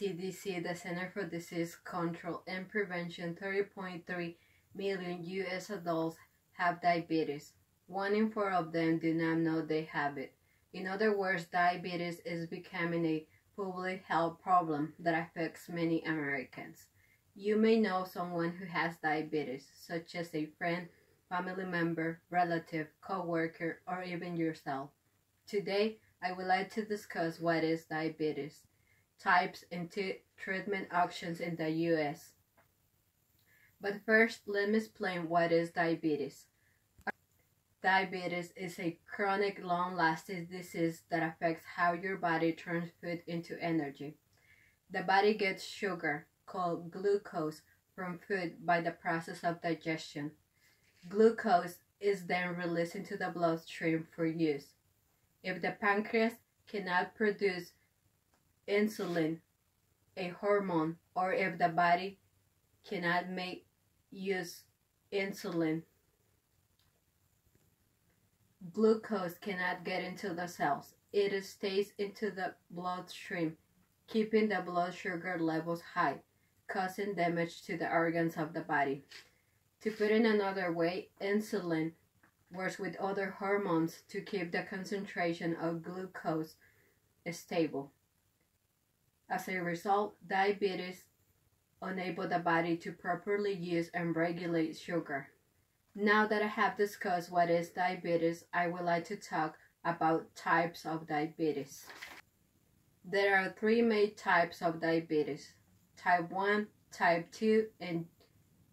CDC, the Center for Disease Control and Prevention, 30.3 million U.S. adults have diabetes. 1 in 4 of them do not know they have it. In other words, diabetes is becoming a public health problem that affects many Americans. You may know someone who has diabetes, such as a friend, family member, relative, co-worker, or even yourself. Today, I would like to discuss what is diabetes, types, and treatment options in the U.S. But first, let me explain what is diabetes. Diabetes is a chronic, long-lasting disease that affects how your body turns food into energy. The body gets sugar, called glucose, from food by the process of digestion. Glucose is then released into the bloodstream for use. If the pancreas cannot produce insulin, a hormone, or if the body cannot use insulin, glucose cannot get into the cells. It stays into the bloodstream, keeping the blood sugar levels high, causing damage to the organs of the body. To put it another way, insulin works with other hormones to keep the concentration of glucose stable. As a result, diabetes enables the body to properly use and regulate sugar. Now that I have discussed what is diabetes, I would like to talk about types of diabetes. There are 3 main types of diabetes: type 1, type 2, and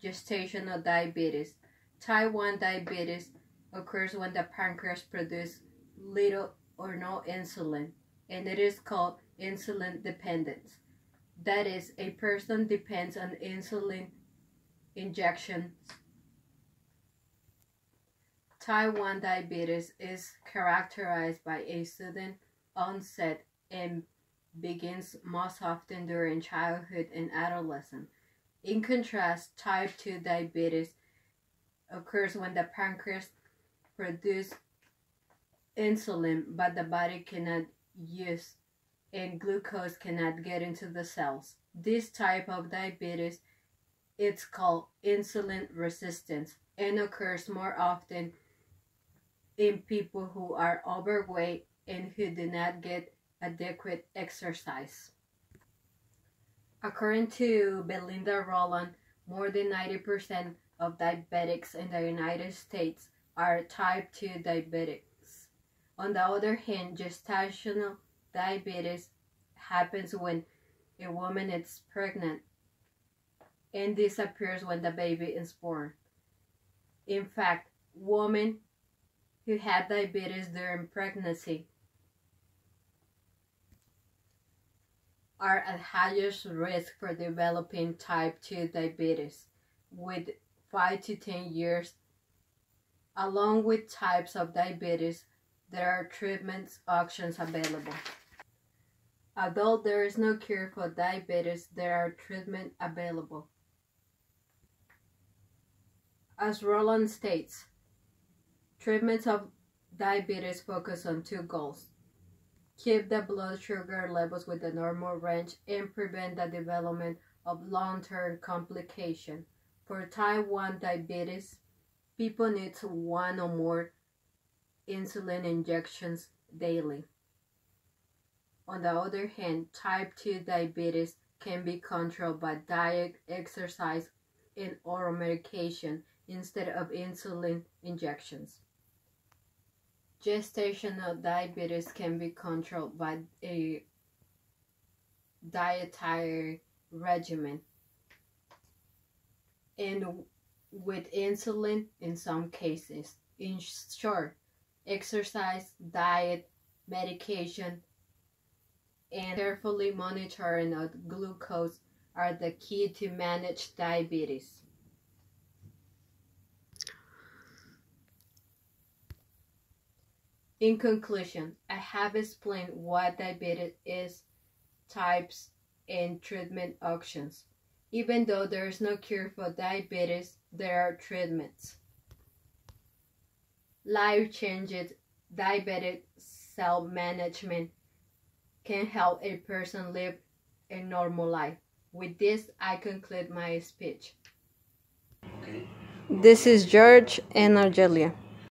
gestational diabetes. Type 1 diabetes occurs when the pancreas produces little or no insulin, and it is called insulin dependence. That is, a person depends on insulin injections. Type 1 diabetes is characterized by a sudden onset and begins most often during childhood and adolescence. In contrast, type 2 diabetes occurs when the pancreas produces insulin but the body cannot use and glucose cannot get into the cells. This type of diabetes is called insulin resistance and occurs more often in people who are overweight and who do not get adequate exercise. According to Belinda Rowland, more than 90% of diabetics in the United States are type 2 diabetics. On the other hand, gestational diabetes happens when a woman is pregnant and disappears when the baby is born. In fact, women who had diabetes during pregnancy are at highest risk for developing type 2 diabetes with 5 to 10 years. Along with types of diabetes, there are treatment options available. Although there is no cure for diabetes, there are treatments available. As Rowland states, treatments of diabetes focus on 2 goals: keep the blood sugar levels within the normal range and prevent the development of long-term complications. For type 1 diabetes, people need 1 or more insulin injections daily. On the other hand, type 2 diabetes can be controlled by diet, exercise, and oral medication instead of insulin injections. Gestational diabetes can be controlled by a dietary regimen and with insulin in some cases. In short, exercise, diet, medication, and carefully monitoring of glucose are the key to manage diabetes. In conclusion, I have explained what diabetes is, types, and treatment options. Even though there is no cure for diabetes, there are treatments. Life-changing diabetic self-management can help a person live a normal life. With this, I conclude my speech. Okay. This is George and Argelia.